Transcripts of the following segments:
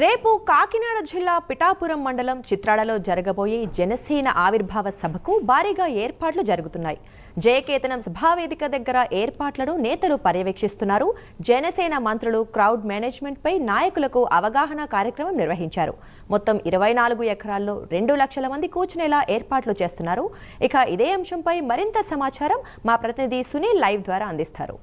రేపు కాకినాడ జిల్లా పిఠాపురం మండలం చిత్రాడలో జరగబోయే జనసేన ఆవిర్భావ సభకు భారీగా ఏర్పాట్లు జరుగుతున్నాయి. జయకేతనం సభావేదిక దగ్గర ఏర్పాట్లను నేతలు పర్యవేక్షిస్తున్నారు. జనసేన మంత్రులు క్రౌడ్ మేనేజ్మెంట్ పై నాయకులకు అవగాహన కార్యక్రమం నిర్వహించారు. మొత్తం 24 ఎకరాల్లో 2 లక్షల మంది కూర్చునేలా ఏర్పాట్లు చేస్తున్నారు. ఇక ఇదే అంశంపై మరింత సమాచారం మా ప్రతినిధి సునీల్ లైవ్ ద్వారా అందిస్తారు.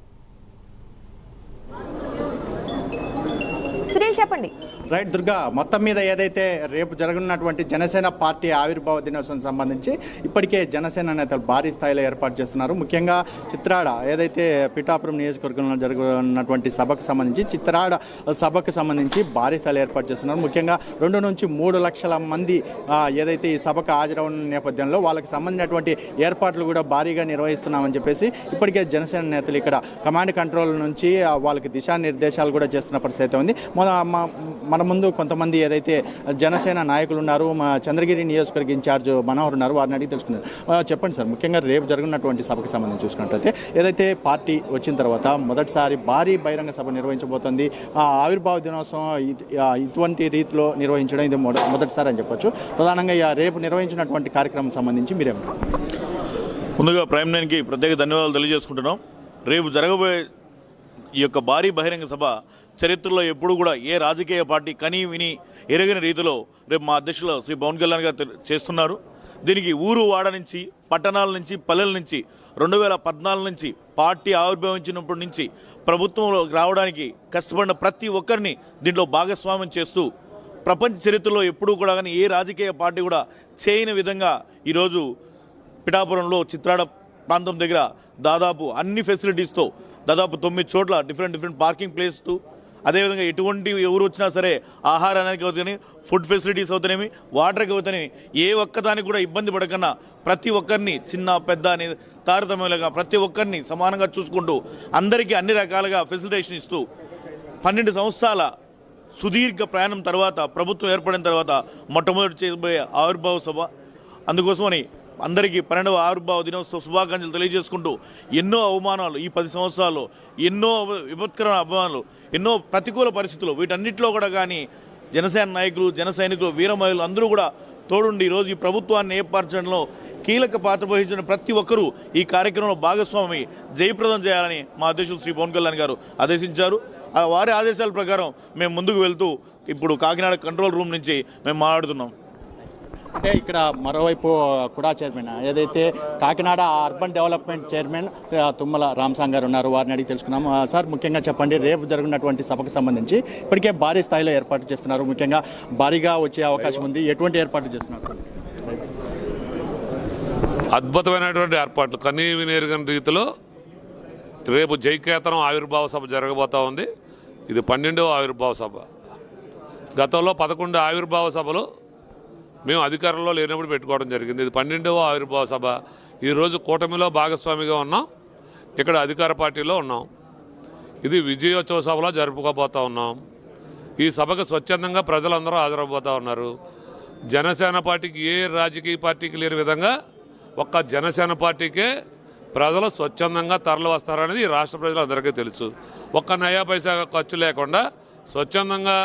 సునీల్ చెప్పండి. రైట్ దుర్గా, మొత్తం మీద ఏదైతే రేపు జరగనున్నటువంటి జనసేన పార్టీ ఆవిర్భావ దినోత్సవం సంబంధించి ఇప్పటికే జనసేన నేతలు భారీ స్థాయిలో ఏర్పాటు చేస్తున్నారు. ముఖ్యంగా చిత్రాడ ఏదైతే పిఠాపురం నియోజకవర్గంలో జరుగుతున్నటువంటి సభకు సంబంధించి చిత్రాడ సభకు సంబంధించి భారీ స్థాయిలో ఏర్పాటు చేస్తున్నారు. ముఖ్యంగా 2 నుంచి 3 లక్షల మంది ఏదైతే ఈ సభకు హాజరవున్న నేపథ్యంలో వాళ్ళకి సంబంధించినటువంటి ఏర్పాట్లు కూడా భారీగా నిర్వహిస్తున్నామని చెప్పేసి ఇప్పటికే జనసేన నేతలు ఇక్కడ కమాండ్ కంట్రోల్ నుంచి వాళ్ళకి దిశానిర్దేశాలు కూడా చేస్తున్న పరిస్థితి అయితే ఉంది. మన ముందు కొంతమంది ఏదైతే జనసేన నాయకులు ఉన్నారు, మా చంద్రగిరి నియోజకవర్గ ఇన్ఛార్జ్ మనోహర్ ఉన్నారు, వారిని అడిగి తెలుసుకున్నారు. చెప్పండి సార్, ముఖ్యంగా రేపు జరుగుతున్నటువంటి సభకు సంబంధించి చూసుకున్నట్లయితే ఏదైతే పార్టీ వచ్చిన తర్వాత మొదటిసారి భారీ బహిరంగ సభ నిర్వహించబోతుంది. ఆవిర్భావ దినోత్సవం ఇటువంటి రీతిలో నిర్వహించడం ఇది మొదటిసారి అని చెప్పొచ్చు. ప్రధానంగా రేపు నిర్వహించినటువంటి కార్యక్రమం సంబంధించి మీరేమంటారు? ముందుగా ప్రైమ్ 9కి ప్రత్యేక ధన్యవాదాలు తెలియజేసుకుంటున్నాం. రేపు జరగబోయే ఈ యొక్క భారీ బహిరంగ సభ చరిత్రలో ఎప్పుడు కూడా ఏ రాజకీయ పార్టీ కని విని ఎరగని రీతిలో రేపు మా అధ్యక్షులు శ్రీ పవన్ కళ్యాణ్ గారు చేస్తున్నారు. దీనికి ఊరు వాడ నుంచి పట్టణాల నుంచి పల్లెల నుంచి 2014 నుంచి పార్టీ ఆవిర్భవించినప్పటి నుంచి ప్రభుత్వంలో రావడానికి కష్టపడిన ప్రతి ఒక్కరిని దీంట్లో భాగస్వామ్యం చేస్తూ ప్రపంచ చరిత్రలో ఎప్పుడూ కూడా కానీ ఏ రాజకీయ పార్టీ కూడా చేయని విధంగా ఈరోజు పిఠాపురంలో చిత్రాడ ప్రాంతం దగ్గర దాదాపు అన్ని ఫెసిలిటీస్తో దాదాపు 9 చోట్ల డిఫరెంట్ పార్కింగ్ ప్లేస్తో అదేవిధంగా ఎటువంటి ఎవరు వచ్చినా సరే ఆహారానికి అవుతాయి, ఫుడ్ ఫెసిలిటీస్ అవుతానేమి, వాటర్కి అవుతానేమి, ఏ ఒక్కదానికి కూడా ఇబ్బంది పడకన్నా ప్రతి ఒక్కరిని చిన్న పెద్ద అని తారతమ్యంగా ప్రతి ఒక్కరిని సమానంగా చూసుకుంటూ అందరికీ అన్ని రకాలుగా ఫెసిలిటేషన్ ఇస్తూ 12 సంవత్సరాల సుదీర్ఘ ప్రయాణం తర్వాత ప్రభుత్వం ఏర్పడిన తర్వాత మొట్టమొదటి చేయబోయే ఆవిర్భావ సభ. అందుకోసమని అందరికీ 12వ ఆవిర్భావ దినోత్సవ శుభాకాంక్షలు తెలియజేసుకుంటూ ఎన్నో అవమానాలు ఈ 10 సంవత్సరాల్లో, ఎన్నో విపత్కరమైన అవమానాలు, ఎన్నో ప్రతికూల పరిస్థితులు, వీటన్నిటిలో కూడా కానీ జనసేన నాయకులు, జన సైనికులు, వీర మహిళలు అందరూ కూడా తోడుండి ఈరోజు ఈ ప్రభుత్వాన్ని ఏర్పరచడంలో కీలక పాత్ర వహించిన ప్రతి ఒక్కరూ ఈ కార్యక్రమంలో భాగస్వామి జయప్రదం చేయాలని మా అధ్యక్షులు శ్రీ పవన్ కళ్యాణ్ గారు ఆదేశించారు. వారి ఆదేశాల ప్రకారం మేము ముందుకు వెళ్తూ ఇప్పుడు కాకినాడ కంట్రోల్ రూమ్ నుంచి మేము మాట్లాడుతున్నాం. అంటే ఇక్కడ మరోవైపు కూడా చైర్మన్ ఏదైతే Kakinada urban development chairman Tummala Ramasang గారు ఉన్నారు, వారిని అడిగి తెలుసుకున్నాం. సార్, ముఖ్యంగా చెప్పండి, రేపు జరుగుతున్నటువంటి సభకు సంబంధించి ఇప్పటికే భారీ స్థాయిలో ఏర్పాటు చేస్తున్నారు, ముఖ్యంగా భారీగా వచ్చే అవకాశం ఉంది. ఎటువంటి ఏర్పాట్లు చేస్తున్నారు సార్? అద్భుతమైనటువంటి ఏర్పాట్లు కనీ వినేరుగని రీతిలో రేపు జయకేతనం ఆవిర్భావ సభ జరగబోతూ ఉంది. ఇది 12వ ఆవిర్భావ సభ. గతంలో 11 ఆవిర్భావ సభలు మేము అధికారంలో లేనప్పుడు పెట్టుకోవడం జరిగింది. ఇది 12వ ఆవిర్భావ సభ. ఈరోజు కూటమిలో భాగస్వామిగా ఉన్నాం, ఇక్కడ అధికార పార్టీలో ఉన్నాం. ఇది విజయోత్సవ సభలో జరుపుకోబోతూ ఉన్నాం. ఈ సభకు స్వచ్ఛందంగా ప్రజలందరూ హాజరబోతూ ఉన్నారు. జనసేన పార్టీకి ఏ రాజకీయ పార్టీకి లేని విధంగా ఒక్క జనసేన పార్టీకే ప్రజలు స్వచ్ఛందంగా తరలి వస్తారనేది రాష్ట్ర ప్రజలందరికీ తెలుసు. ఒక్క నయా పైసా ఖర్చు లేకుండా స్వచ్ఛందంగా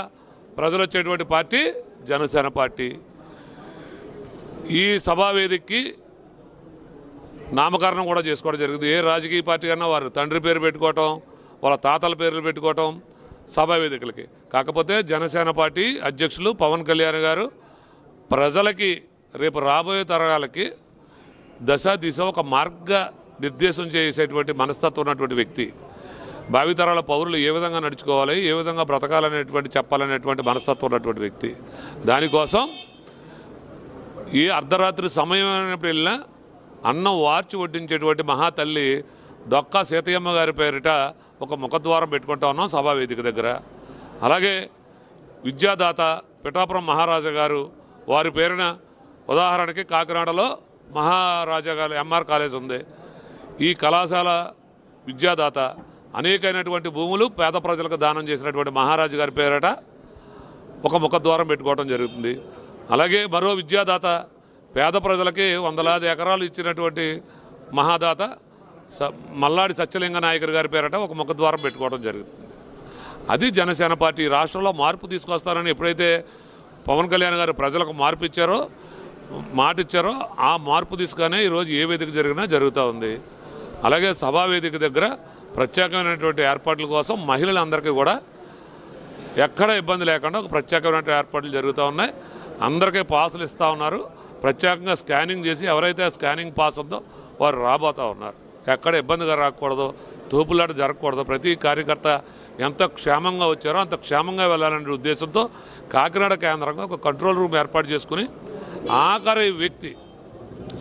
ప్రజలు వచ్చేటువంటి పార్టీ జనసేన పార్టీ. ఈ సభావేదికకి నామకరణం కూడా చేసుకోవడం జరిగింది. ఏ రాజకీయ పార్టీ కన్నా వారి తండ్రి పేరు పెట్టుకోవటం, వాళ్ళ తాతల పేర్లు పెట్టుకోవటం సభావేదికలకి. కాకపోతే జనసేన పార్టీ అధ్యక్షులు పవన్ కళ్యాణ్ గారు ప్రజలకి రేపు రాబోయే తరాలకి దశ దిశ ఒక మార్గ నిర్దేశం చేసేటువంటి మనస్తత్వం ఉన్నటువంటి వ్యక్తి. భావితరాల పౌరులు ఏ విధంగా నడుచుకోవాలి, ఏ విధంగా బ్రతకాలనేటువంటి చెప్పాలనేటువంటి మనస్తత్వం ఉన్నటువంటి వ్యక్తి. దానికోసం ఈ అర్ధరాత్రి సమయం అయినప్పుడు వెళ్ళినా అన్నం వార్చి వడ్డించేటువంటి మహాతల్లి డొక్కా సీతయ్యమ్మ గారి పేరిట ఒక ముఖద్వారం పెట్టుకుంటా ఉన్నాం సభావేదిక దగ్గర. అలాగే విద్యాదాత పిఠాపురం మహారాజా గారు, వారి పేరున ఉదాహరణకి కాకినాడలో మహారాజా గారు ఎంఆర్ కాలేజ్ ఉంది. ఈ కళాశాల విద్యాదాత అనేకమైనటువంటి భూములు పేద ప్రజలకు దానం చేసినటువంటి మహారాజు గారి పేరిట ఒక ముఖద్వారం పెట్టుకోవడం జరుగుతుంది. అలాగే మరో విద్యాదాత పేద ప్రజలకి 100,000 ఎకరాలు ఇచ్చినటువంటి మహాదాత మల్లాడి సత్యలింగ నాయకర్ గారి పేరట ఒక ముఖద్వారం పెట్టుకోవడం జరుగుతుంది. అది జనసేన పార్టీ. రాష్ట్రంలో మార్పు తీసుకొస్తారని ఎప్పుడైతే పవన్ కళ్యాణ్ గారు ప్రజలకు మార్పు ఇచ్చారో, మాట ఇచ్చారో, ఆ మార్పు తీసుకునే ఈరోజు ఏ వేదిక జరిగినా జరుగుతూ ఉంది. అలాగే సభా వేదిక దగ్గర ప్రత్యేకమైనటువంటి ఏర్పాట్ల కోసం మహిళలందరికీ కూడా ఎక్కడ ఇబ్బంది లేకుండా ఒక ప్రత్యేకమైన ఏర్పాట్లు జరుగుతూ ఉన్నాయి. అందరికీ పాసులు ఇస్తూ ఉన్నారు. ప్రత్యేకంగా స్కానింగ్ చేసి ఎవరైతే స్కానింగ్ పాస్ ఉందో వారు రాబోతూ ఉన్నారు. ఎక్కడ ఇబ్బందిగా రాకూడదు, తోపులాట జరగకూడదు. ప్రతి కార్యకర్త ఎంత క్షేమంగా వచ్చారో అంత క్షేమంగా వెళ్ళాలనే ఉద్దేశంతో కాకినాడ కేంద్రంగా ఒక కంట్రోల్ రూమ్ ఏర్పాటు చేసుకుని ఆఖరి వ్యక్తి,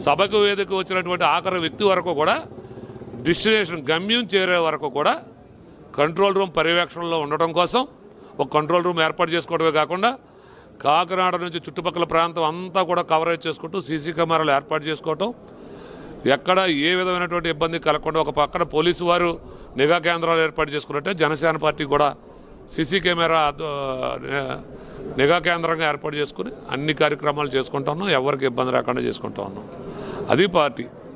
సభకు వేదిక వచ్చినటువంటి ఆఖరి వ్యక్తి వరకు కూడా డెస్టినేషన్ గమ్యం చేరే వరకు కూడా కంట్రోల్ రూమ్ పర్యవేక్షణలో ఉండటం కోసం ఒక కంట్రోల్ రూమ్ ఏర్పాటు చేసుకోవడమే కాకుండా కాకినాడ నుంచి చుట్టుపక్కల ప్రాంతం అంతా కూడా కవరేజ్ చేసుకుంటూ సీసీ కెమెరాలు ఏర్పాటు చేసుకోవటం, ఎక్కడ ఏ విధమైనటువంటి ఇబ్బంది కలగకుండా ఒక పక్కన పోలీసు వారు నిఘా కేంద్రాలు ఏర్పాటు చేసుకున్నట్టే జనసేన పార్టీ కూడా సీసీ కెమెరా నిఘా కేంద్రంగా ఏర్పాటు చేసుకుని అన్ని కార్యక్రమాలు చేసుకుంటా ఉన్నాం. ఎవరికి ఇబ్బంది రాకుండా చేసుకుంటా ఉన్నాం. అది పార్టీ.